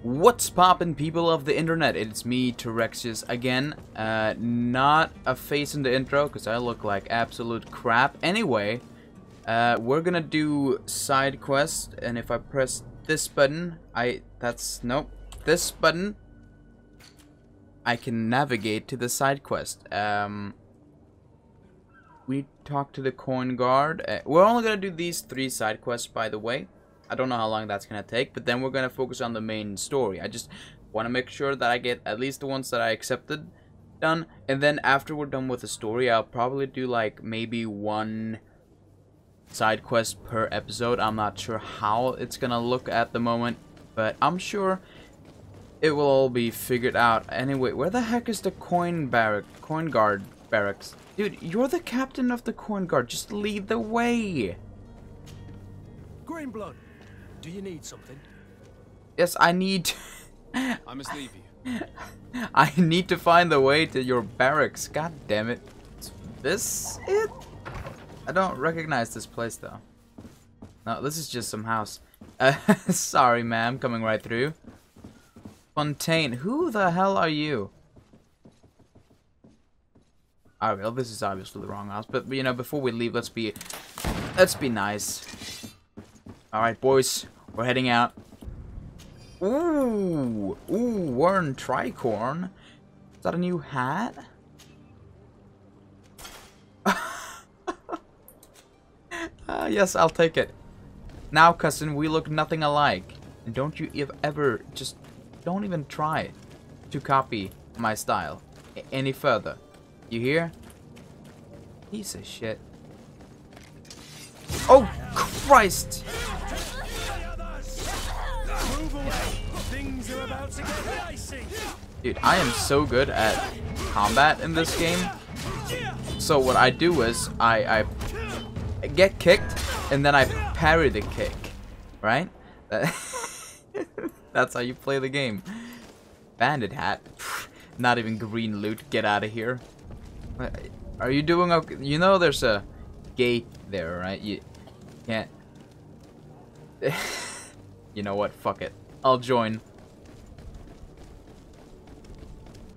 What's poppin', people of the internet? It's me, Torexius, again. Not a face in the intro, because I look like absolute crap. Anyway, we're gonna do side quest, and if I press this button, this button, I can navigate to the side quest. We talk to the coin guard. We're only gonna do these 3 side quests, by the way. I don't know how long that's gonna take, but then we're gonna focus on the main story. I just want to make sure that I get at least the ones that I accepted done, and then after we're done with the story, I'll probably do like maybe 1 side quest per episode. I'm not sure how it's gonna look at the moment, but I'm sure it will all be figured out. Anyway, where the heck is the coin guard barracks? Dude, you're the captain of the coin guard. Just lead the way. Greenblood, do you need something? Yes, I need. I must leave you. I need to find the way to your barracks. God damn it. Is this it? I don't recognize this place though. No, this is just some house. Sorry, ma'am, coming right through. Fontaine, who the hell are you? Alright, well, this is obviously the wrong house, but you know, before we leave, let's be nice. Alright, boys, we're heading out. Ooh, Warren Tricorn. Is that a new hat? Yes, I'll take it. Now, cousin, we look nothing alike. And don't you ever, just don't even try to copy my style any further. You hear? Piece of shit. Oh, Christ! Dude, I am so good at combat in this game. So what I do is I get kicked and then I parry the kick, right? That's how you play the game. Bandit hat. Not even green loot. Get out of here. Are you doing okay? You know there's a gate there, right? You can't. You know what? Fuck it. I'll join.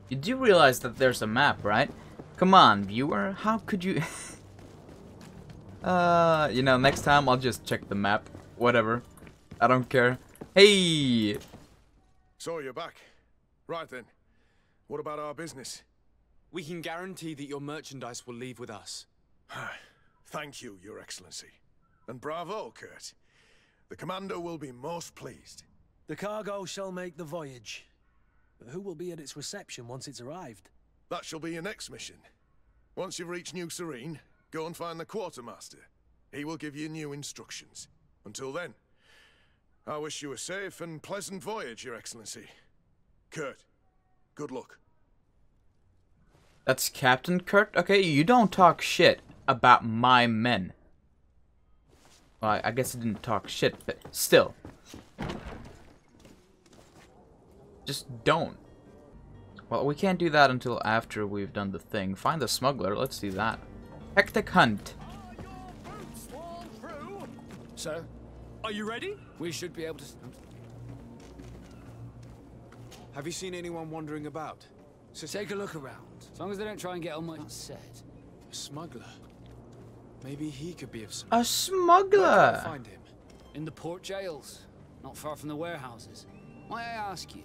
You do realize that there's a map, right? Come on, viewer. How could you? You know, next time I'll just check the map. Whatever. I don't care. Hey! So you're back. Right then. What about our business? We can guarantee that your merchandise will leave with us. Thank you, Your Excellency. And bravo, Kurt. The Commander will be most pleased. The cargo shall make the voyage. But who will be at its reception once it's arrived? That shall be your next mission. Once you've reached New Serene, go and find the Quartermaster. He will give you new instructions. Until then, I wish you a safe and pleasant voyage, Your Excellency. Kurt, good luck. That's Captain Kurt? Okay, you don't talk shit about my men. Well, I guess he didn't talk shit, but still. Just don't. Well, we can't do that until after we've done the thing. Find the smuggler, let's do that. Hectic hunt. Sir, are you ready? We should be able to... Have you seen anyone wandering about? So take a look around. As long as they don't try and get on my set. A smuggler. Maybe he could be of some... A smuggler! Where can I find him? In the port jails, not far from the warehouses. May I ask you,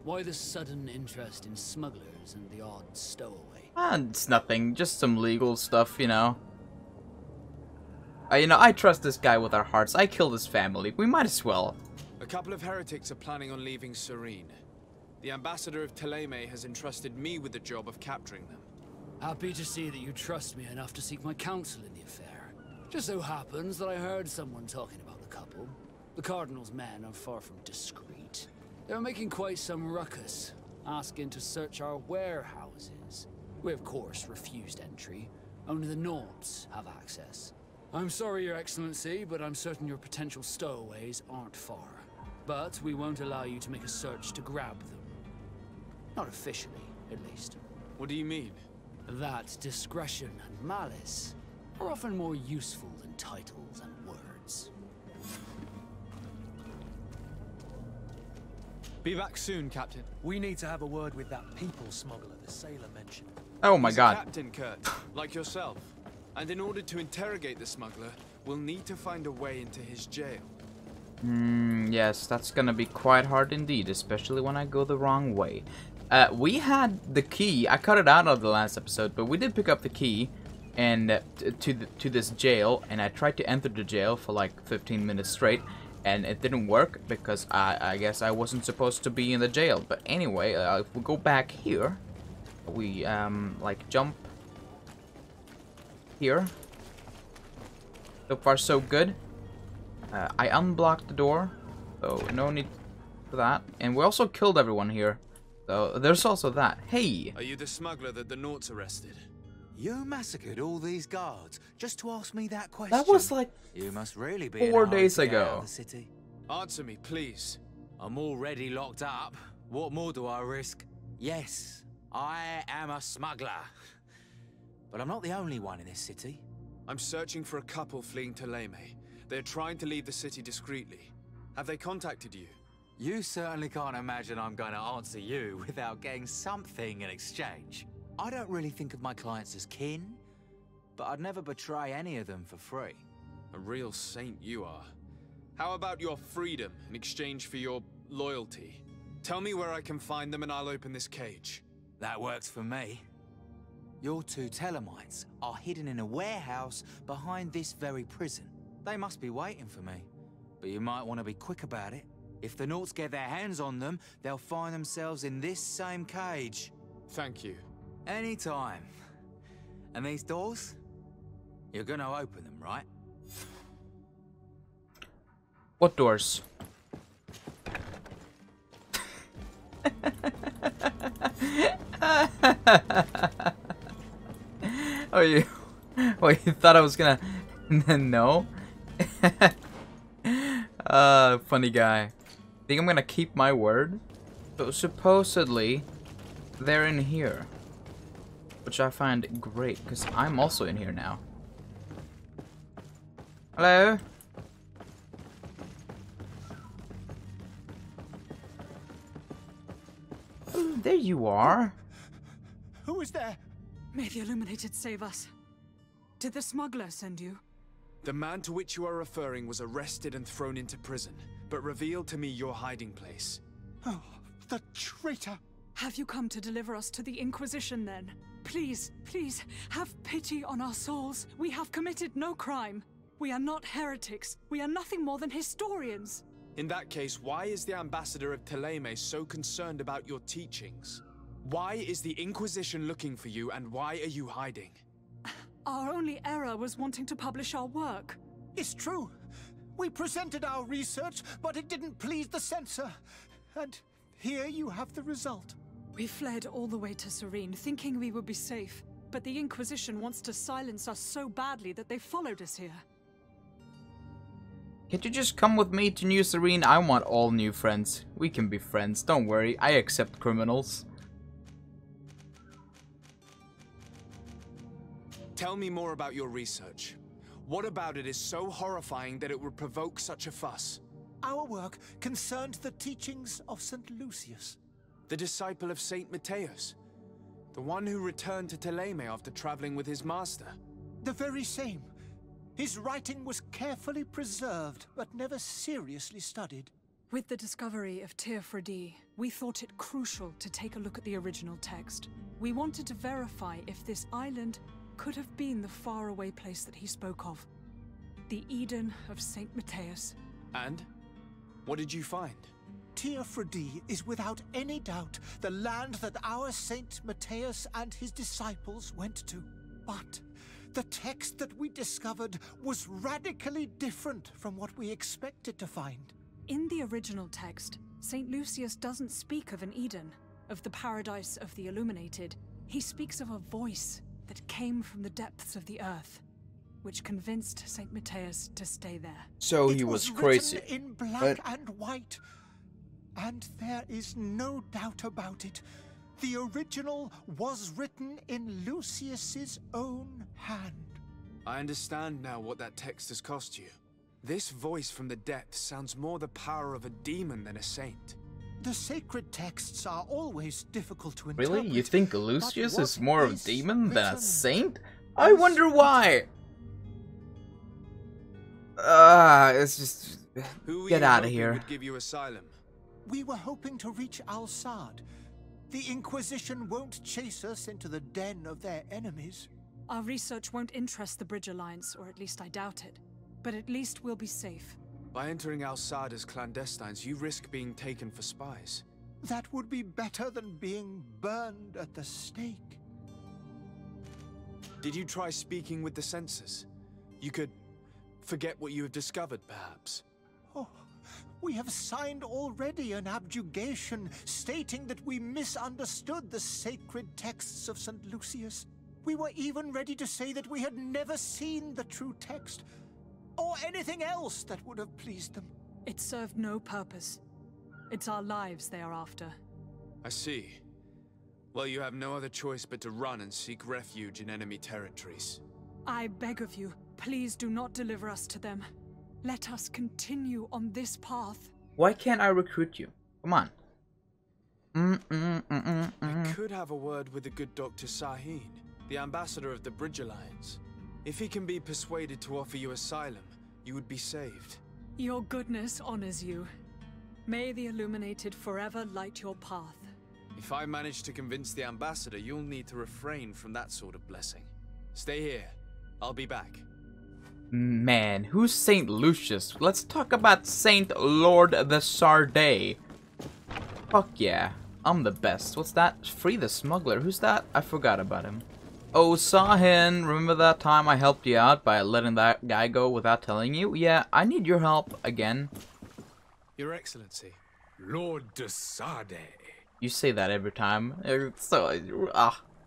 why the sudden interest in smugglers and the odd stowaway? It's nothing, just some legal stuff, you know. You know, I trust this guy with our hearts. I killed his family. We might as well. A couple of heretics are planning on leaving Serene. The ambassador of Teleme has entrusted me with the job of capturing them. Happy to see that you trust me enough to seek my counsel in the affair. Just so happens that I heard someone talking about the couple. The Cardinal's men are far from discreet. They're making quite some ruckus, asking to search our warehouses. We, of course, refused entry. Only the Nords have access. I'm sorry, Your Excellency, but I'm certain your potential stowaways aren't far. But we won't allow you to make a search to grab them. Not officially, at least. What do you mean? That discretion and malice are often more useful than titles and words. Be back soon, Captain. We need to have a word with that people smuggler the sailor mentioned. Oh my He's god. a captain, Kurt, like yourself. And in order to interrogate the smuggler, we'll need to find a way into his jail. Yes, that's gonna be quite hard indeed, especially when I go the wrong way. We had the key. I cut it out of the last episode, but we did pick up the key and to this jail, and I tried to enter the jail for like 15 minutes straight, and it didn't work because I guess I wasn't supposed to be in the jail. But anyway, if we go back here, we like jump here. So far so good. I unblocked the door, so no need for that. And we also killed everyone here, so there's also that. Hey! Are you the smuggler that the Nauts arrested? You massacred all these guards just to ask me that question? That was like you must really be 4 in a hurry days to get out ago. of the city. Answer me, please. I'm already locked up. What more do I risk? Yes, I am a smuggler. But I'm not the only one in this city. I'm searching for a couple fleeing Toleime. They're trying to leave the city discreetly. Have they contacted you? You certainly can't imagine I'm going to answer you without getting something in exchange. I don't really think of my clients as kin, but I'd never betray any of them for free. A real saint you are. How about your freedom in exchange for your loyalty? Tell me where I can find them and I'll open this cage. That works for me. Your two Telemites are hidden in a warehouse behind this very prison. They must be waiting for me, but you might want to be quick about it. If the Nauts get their hands on them, they'll find themselves in this same cage. Thank you. Anytime. And these doors? You're gonna open them, right? What doors? Oh, you thought I was gonna no? Funny guy. Think I'm gonna keep my word? So supposedly they're in here, which I find great because I'm also in here now. Hello? Oh, there you are. Who is there? May the Illuminated save us. Did the smuggler send you? The man to which you are referring was arrested and thrown into prison, but revealed to me your hiding place. Oh, the traitor! Have you come to deliver us to the Inquisition then? Please, please, have pity on our souls. We have committed no crime. We are not heretics. We are nothing more than historians. In that case, why is the ambassador of Toleime so concerned about your teachings? Why is the Inquisition looking for you, and why are you hiding? Our only error was wanting to publish our work. It's true. We presented our research, but it didn't please the censor. And here you have the result. We fled all the way to Serene, thinking we would be safe. But the Inquisition wants to silence us so badly that they followed us here. Can't you just come with me to New Serene? I want all new friends. We can be friends, don't worry. I accept criminals. Tell me more about your research. What about it is so horrifying that it would provoke such a fuss? Our work concerned the teachings of St. Lucius. The disciple of Saint Matthias. The one who returned to Toleime after traveling with his master. The very same. His writing was carefully preserved, but never seriously studied. With the discovery of Teofredi, we thought it crucial to take a look at the original text. We wanted to verify if this island could have been the faraway place that he spoke of. The Eden of Saint Matthias. And? What did you find? Teofredi is without any doubt the land that our Saint Matthias and his disciples went to. But the text that we discovered was radically different from what we expected to find. In the original text, Saint Lucius doesn't speak of an Eden, of the paradise of the Illuminated. He speaks of a voice that came from the depths of the earth, which convinced Saint Matthias to stay there. So he was crazy. Written in black and white. And there is no doubt about it. The original was written in Lucius's own hand. I understand now what that text has cost you. This voice from the depths sounds more the power of a demon than a saint. The sacred texts are always difficult to interpret. Really? You think Lucius what is more of a is demon than a written saint? I wonder why. It's just Who were get you out of hoping here. would give you asylum? We were hoping to reach Al-Sad. The Inquisition won't chase us into the den of their enemies. Our research won't interest the Bridge Alliance, or at least I doubt it. But at least we'll be safe. By entering Al-Sad as clandestines, you risk being taken for spies. That would be better than being burned at the stake. Did you try speaking with the censors? You could forget what you have discovered, perhaps. Oh, we have signed already an abjugation stating that we misunderstood the sacred texts of St. Lucius. We were even ready to say that we had never seen the true text, or anything else that would have pleased them. It served no purpose. It's our lives they are after. I see. Well, you have no other choice but to run and seek refuge in enemy territories. I beg of you, please do not deliver us to them. Let us continue on this path. Why can't I recruit you? Come on. I could have a word with the good Dr. Serene, the ambassador of the Bridge Alliance. If he can be persuaded to offer you asylum, you would be saved. Your goodness honors you. May the Illuminated forever light your path. If I manage to convince the ambassador, you'll need to refrain from that sort of blessing. Stay here. I'll be back. Man, who's Saint Lucius? Let's talk about Saint Lord the Sarday. Fuck yeah, I'm the best. What's that? Free the smuggler. Who's that? I forgot about him. Oh, Sahin, remember that time I helped you out by letting that guy go without telling you? Yeah, I need your help again. Your Excellency. Lord de Sade. You say that every time.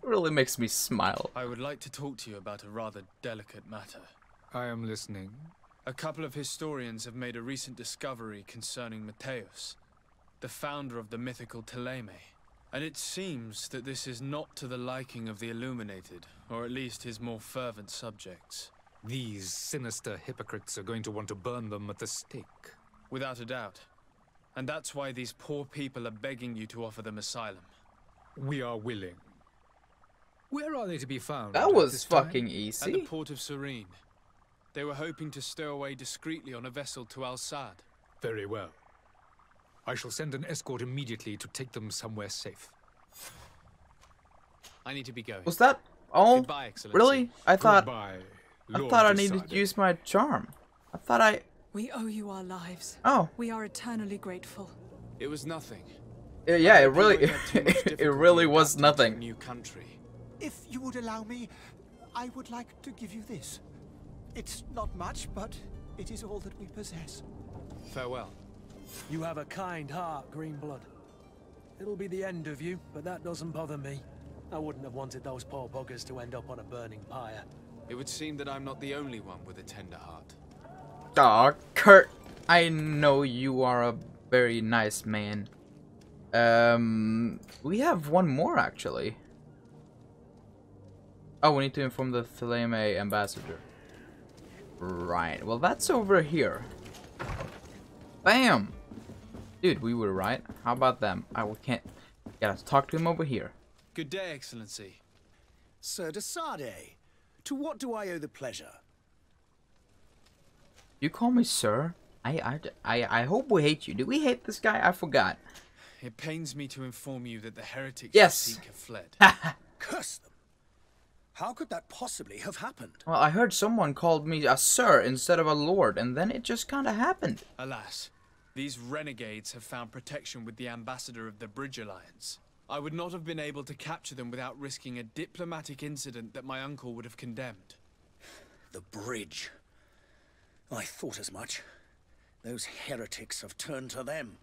Really makes me smile. I would like to talk to you about a rather delicate matter. I am listening. A couple of historians have made a recent discovery concerning Matthäus, the founder of the mythical Teleme. And it seems that this is not to the liking of the Illuminated, or at least his more fervent subjects. These sinister hypocrites are going to want to burn them at the stake. Without a doubt. And that's why these poor people are begging you to offer them asylum. We are willing. Where are they to be found? That at was this time? fucking At the easy. port of Serene. They were hoping to stow away discreetly on a vessel to Al-Sad. Very well. I shall send an escort immediately to take them somewhere safe. I need to be going. Was that all? Goodbye, Excellency. Really? I thought Goodbye, I Lord thought I de needed Sade. to use my charm. I thought I... We owe you our lives. Oh. We are eternally grateful. It was nothing. Yeah, it You won't really... have too much it difficulty really was adapting to a nothing. new country. If you would allow me, I would like to give you this. It's not much, but it is all that we possess. Farewell. You have a kind heart, Greenblood. It'll be the end of you, but that doesn't bother me. I wouldn't have wanted those poor buggers to end up on a burning pyre. It would seem that I'm not the only one with a tender heart. Aw, Kurt. I know you are a very nice man. We have one more, actually. Oh, we need to inform the Teleme ambassador. Right, well that's over here. Bam! Dude, we were right. How about them? We can't... Gotta talk to him over here. Good day, Excellency. Sir de Sade, to what do I owe the pleasure? You call me sir? I hope we hate you. Do we hate this guy? I forgot. It pains me to inform you that the heretics Yes. you seek have fled. Curse them! How could that possibly have happened? Well, I heard someone called me a sir instead of a lord, and then it just kinda happened. Alas, these renegades have found protection with the ambassador of the Bridge Alliance. I would not have been able to capture them without risking a diplomatic incident that my uncle would have condemned. The bridge. I thought as much. Those heretics have turned to them.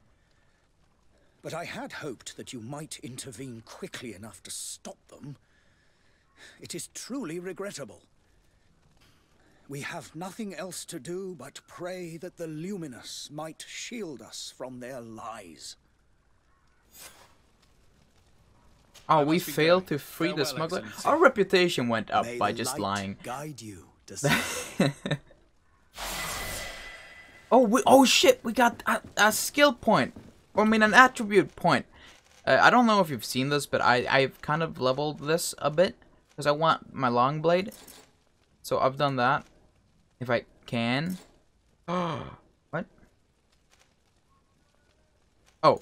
But I had hoped that you might intervene quickly enough to stop them. It is truly regrettable. We have nothing else to do but pray that the Luminous might shield us from their lies. Oh, we must be failed going. to free the Farewell, smuggler? Excellency. Our reputation went up May by the just light lying. guide you, de Sade. Oh shit, we got a skill point. Well, I mean, an attribute point. I don't know if you've seen this, but I've kind of leveled this a bit. Because I want my long blade. So I've done that. If I can. What? Oh.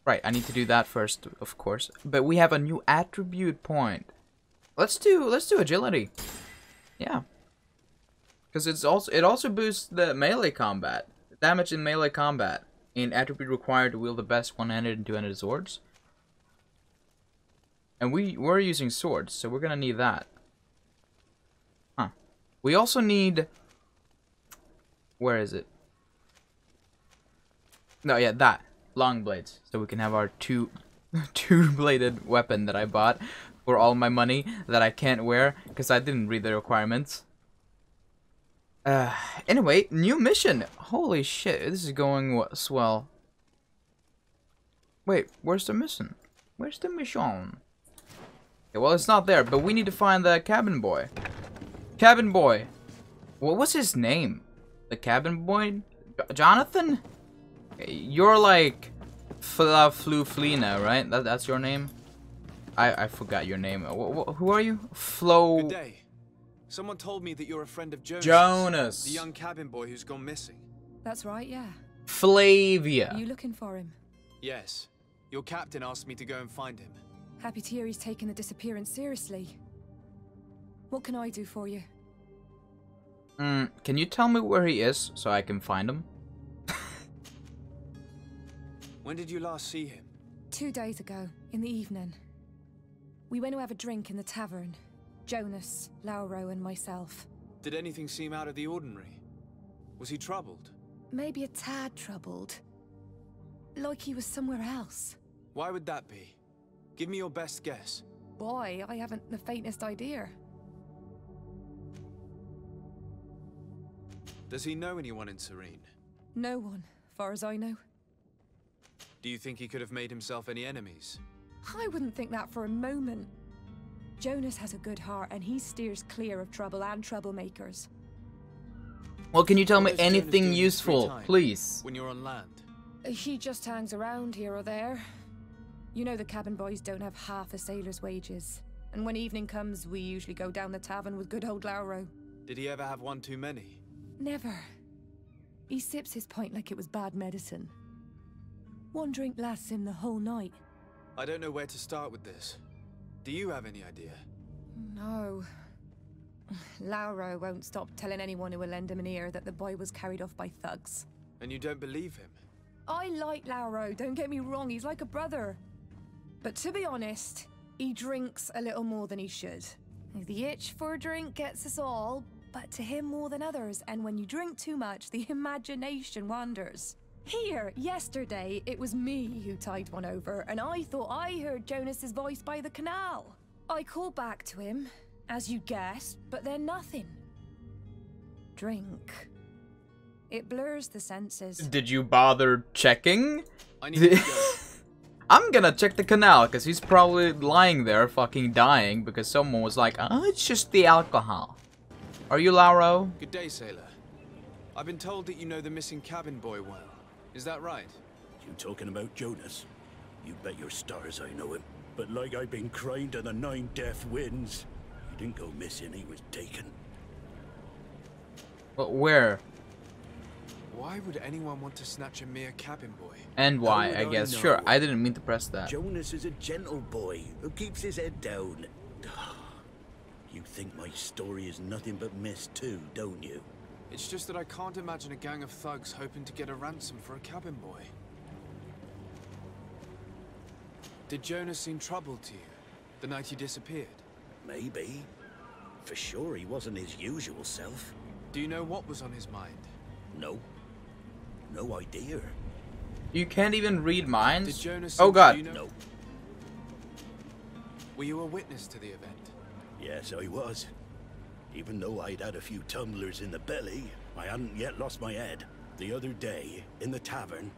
Right, I need to do that first, of course. But we have a new attribute point. Let's do agility. Yeah. Because it also boosts the melee combat. Damage in melee combat. An attribute required to wield the best one-handed and two-handed swords. And we're using swords, so we're gonna need that. Huh. We also need... Where is it? No, yeah, that. Long blades. So we can have our two-bladed weapon that I bought for all my money that I can't wear because I didn't read the requirements. Anyway, new mission. Holy shit, this is going swell. Wait, where's the mission? Where's the mission? Okay, well, it's not there, but we need to find the cabin boy. Cabin boy. What was his name? The cabin boy? Jonathan? You're like Fluflina, right? That's your name? I forgot your name. Who are you? Flo... Good day. Someone told me that you're a friend of Jonas. Jonas. The young cabin boy who's gone missing. That's right, yeah. Flavia. Are you looking for him? Yes. Your captain asked me to go and find him. Happy to hear he's taken the disappearance seriously. What can I do for you? Can you tell me where he is so I can find him? When did you last see him? 2 days ago, in the evening. We went to have a drink in the tavern. Jonas, Lauro, and myself. Did anything seem out of the ordinary? Was he troubled? Maybe a tad troubled. Like he was somewhere else. Why would that be? Give me your best guess. Why? I haven't the faintest idea. Does he know anyone in Serene? No one, far as I know. Do you think he could have made himself any enemies? I wouldn't think that for a moment. Jonas has a good heart and he steers clear of trouble and troublemakers. Well, can you tell me anything useful, please? When you're on land? He just hangs around here or there. You know the cabin boys don't have half a sailor's wages. And when evening comes, we usually go down the tavern with good old Lauro. Did he ever have one too many? Never. He sips his pint like it was bad medicine. One drink lasts him the whole night. I don't know where to start with this. Do you have any idea? No. Lauro won't stop telling anyone who will lend him an ear that the boy was carried off by thugs. And you don't believe him? I like Lauro, don't get me wrong, he's like a brother. But to be honest, he drinks a little more than he should. The itch for a drink gets us all, but to him more than others, and when you drink too much, the imagination wanders. Here, yesterday, it was me who tied one over, and I thought I heard Jonas's voice by the canal. I called back to him, as you guessed, but then nothing. Drink. It blurs the senses. Did you bother checking? I need to go. I'm gonna check the canal, because he's probably lying there fucking dying, because someone was like, oh, it's just the alcohol. Are you Lauro? Good day, sailor. I've been told that you know the missing cabin boy well. Is that right? You talking about Jonas? You bet your stars I know him. But like I've been crying to the 9 death winds, he didn't go missing, he was taken. But where? Why would anyone want to snatch a mere cabin boy? And why, I guess. Sure, I didn't mean to press that. Jonas is a gentle boy who keeps his head down. You think my story is nothing but mist too, don't you? It's just that I can't imagine a gang of thugs hoping to get a ransom for a cabin boy. Did Jonas seem troubled to you, the night he disappeared? Maybe. For sure he wasn't his usual self. Do you know what was on his mind? No. No idea. You can't even read minds? Did Jonas... Oh god. No. Were you a witness to the event? Yes, I was. Even though I'd had a few tumblers in the belly, I hadn't yet lost my head. The other day, in the tavern,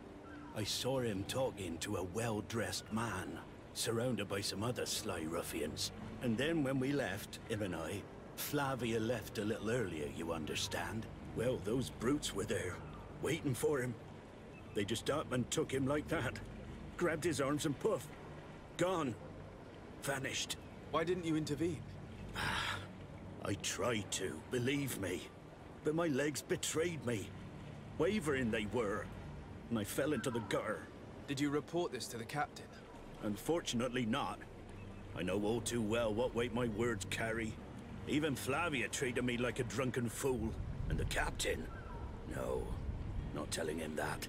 I saw him talking to a well-dressed man, surrounded by some other sly ruffians. And then when we left, him and I, Flavia left a little earlier, you understand. Well, those brutes were there, waiting for him. They just up and took him like that. Grabbed his arms and poof. Gone. Vanished. Why didn't you intervene? I tried to, believe me. But my legs betrayed me. Wavering they were. And I fell into the gutter. Did you report this to the captain? Unfortunately not. I know all too well what weight my words carry. Even Flavia treated me like a drunken fool. And the captain? No, not telling him that.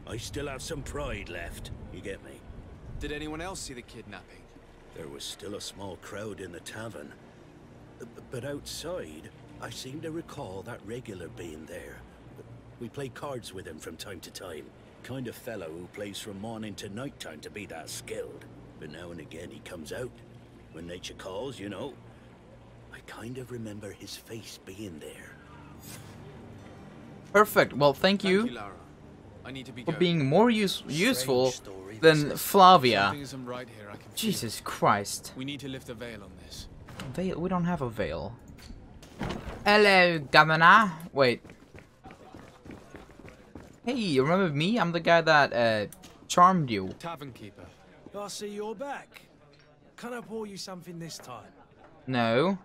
I still have some pride left, you get me? Did anyone else see the kidnapping? There was still a small crowd in the tavern. But outside, I seem to recall that regular being there. We play cards with him from time to time. Kind of fellow who plays from morning to night time to be that skilled. But now and again he comes out. When nature calls, you know. I kind of remember his face being there. Perfect. Well, thank you Lara. I need to be for going. being more useful than Flavia. Something isn't right here, I can feel Jesus it. Christ. We need to lift the veil on this. Veil? We don't have a veil. Hello, Governor. Wait. Hey, you remember me? I'm the guy that charmed you. Tavern keeper. I see you're back. Can I pour you something this time? No.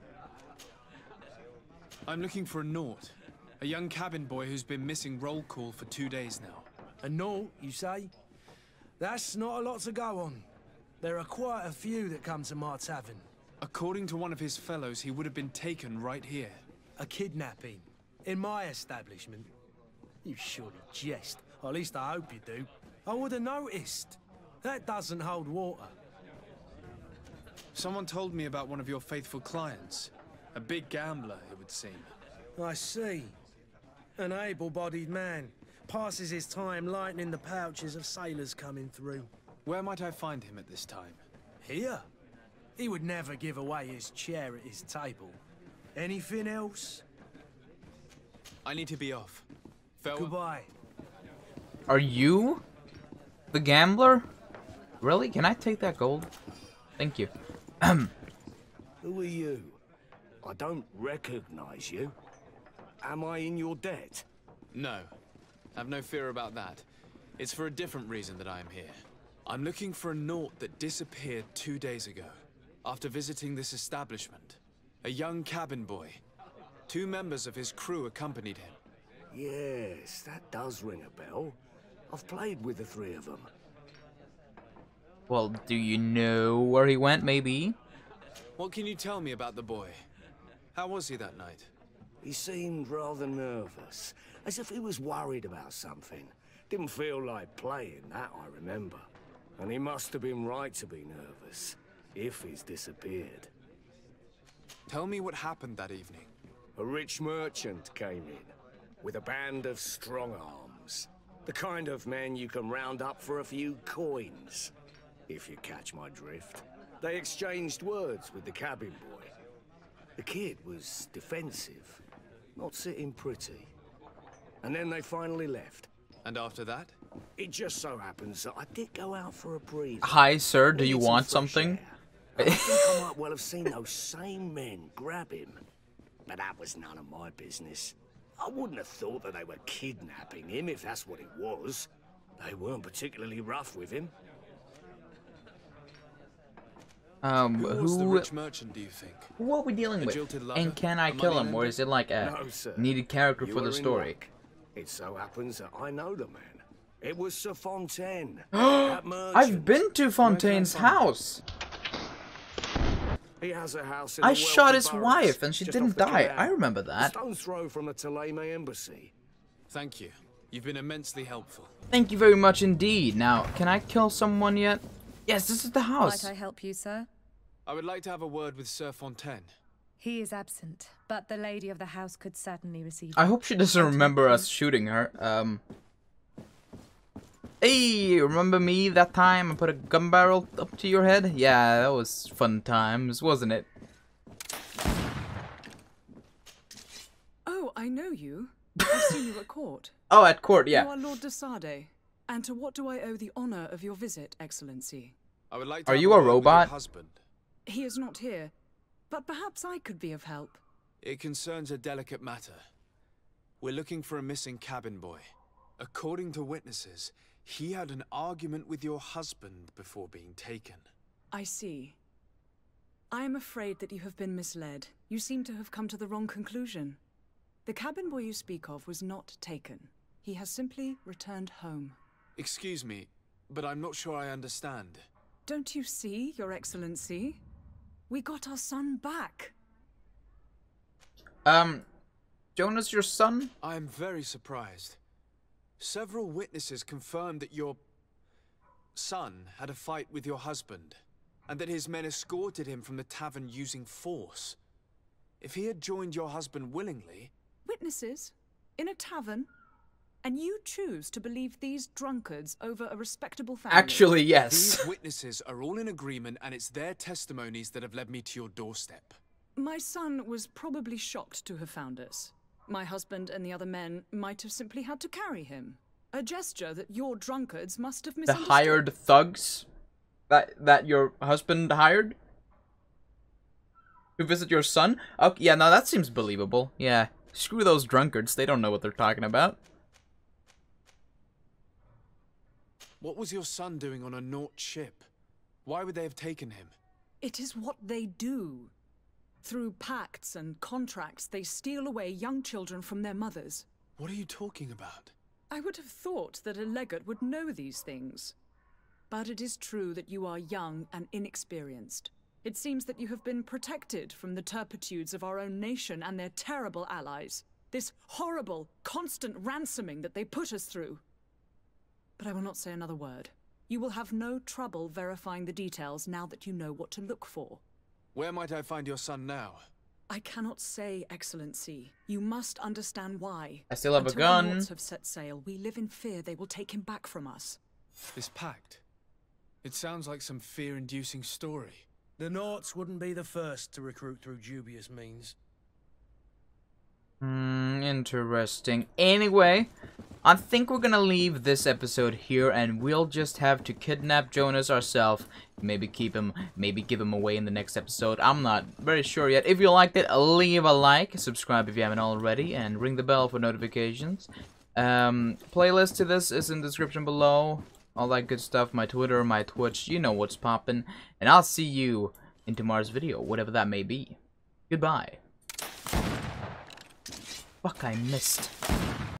I'm looking for a Naut. A young cabin boy who's been missing roll call for 2 days now. A Naut, you say? That's not a lot to go on. There are quite a few that come to my tavern. According to one of his fellows, he would have been taken right here. A kidnapping? In my establishment? You surely jest. Or at least I hope you do. I would have noticed. That doesn't hold water. Someone told me about one of your faithful clients. A big gambler, it would seem. I see. An able-bodied man. Passes his time lightening the pouches of sailors coming through. Where might I find him at this time? Here? He would never give away his chair at his table. Anything else? I need to be off. Farewell. Goodbye. Are you the gambler? Really? Can I take that gold? Thank you. Who are you? I don't recognize you. Am I in your debt? No. Have no fear about that. It's for a different reason that I am here. I'm looking for a Naut that disappeared 2 days ago, after visiting this establishment. A young cabin boy. 2 members of his crew accompanied him. Yes, that does ring a bell. I've played with the 3 of them. Well, do you know where he went, maybe? What can you tell me about the boy? How was he that night? He seemed rather nervous, as if he was worried about something. Didn't feel like playing, that I remember. And he must have been right to be nervous, if he's disappeared. Tell me what happened that evening. A rich merchant came in, with a band of strong arms. The kind of men you can round up for a few coins, if you catch my drift. They exchanged words with the cabin boy. The kid was defensive, not sitting pretty. And then they finally left. And after that? It just so happens that I did go out for a breather. Hi, sir. Do you Needed some want fresh something? air. I think I might well have seen those same men grab him. But that was none of my business. I wouldn't have thought that they were kidnapping him, if that's what it was. They weren't particularly rough with him. Who was the rich merchant, do you think? Who are we dealing A with? jilted lover? And can I A kill money him, or lender? is it like a No, sir. needed character You for were the in story? luck. It so happens that I know the man. It was Sir Fontaine. That merchant. I've been to Fontaine's house. He has a house in I the shot wealthy his boroughs, wife and she just didn't off the die. canal. I remember A that. stone's throw from the Toleime embassy. Thank you. You've been immensely helpful. Thank you very much indeed. Now, can I kill someone yet? Yes, this is the house. Might I help you, sir? I would like to have a word with Sir Fontaine. He is absent, but the lady of the house could certainly receive I him. hope she doesn't remember us shooting her. Hey, remember me that time I put a gun barrel up to your head? Yeah, that was fun times, wasn't it? Oh, I know you. I've seen you at court. Oh, at court, You yeah. are Lord de Sade. And to what do I owe the honor of your visit, Excellency? I would like to Are have you a word with your robot? husband. He is not here, but perhaps I could be of help. It concerns a delicate matter. We're looking for a missing cabin boy. According to witnesses, he had an argument with your husband before being taken. I see. I am afraid that you have been misled. You seem to have come to the wrong conclusion. The cabin boy you speak of was not taken. He has simply returned home. Excuse me, but I'm not sure I understand. Don't you see, Your Excellency? We got our son back. Jonas, your son? I am very surprised. Several witnesses confirmed that your son had a fight with your husband, and that his men escorted him from the tavern using force. If he had joined your husband willingly... Witnesses? In a tavern? And you choose to believe these drunkards over a respectable family? Actually, yes. These witnesses are all in agreement, and it's their testimonies that have led me to your doorstep. My son was probably shocked to have found us. My husband and the other men might have simply had to carry him. A gesture that your drunkards must have misunderstood. The hired thugs that your husband hired to visit your son? Okay, yeah, no, that seems believable. Yeah, screw those drunkards. They don't know what they're talking about. What was your son doing on a Naut ship? Why would they have taken him? It is what they do. Through pacts and contracts, they steal away young children from their mothers. What are you talking about? I would have thought that a legate would know these things. But it is true that you are young and inexperienced. It seems that you have been protected from the turpitudes of our own nation and their terrible allies. This horrible, constant ransoming that they put us through. But I will not say another word. You will have no trouble verifying the details now that you know what to look for. Where might I find your son now? I cannot say, Excellency. You must understand why. I still have a Until gun. the Nauts have set sail, we live in fear they will take him back from us. This pact. It sounds like some fear-inducing story. The Nauts wouldn't be the first to recruit through dubious means. Interesting. Anyway, I think we're gonna leave this episode here, and we'll just have to kidnap Jonas ourselves. Maybe keep him, maybe give him away in the next episode. I'm not very sure yet. If you liked it, leave a like, subscribe if you haven't already, and ring the bell for notifications. Playlist to this is in the description below. All that good stuff. My Twitter, my Twitch, you know what's poppin'. And I'll see you in tomorrow's video, whatever that may be. Goodbye. Fuck, I missed.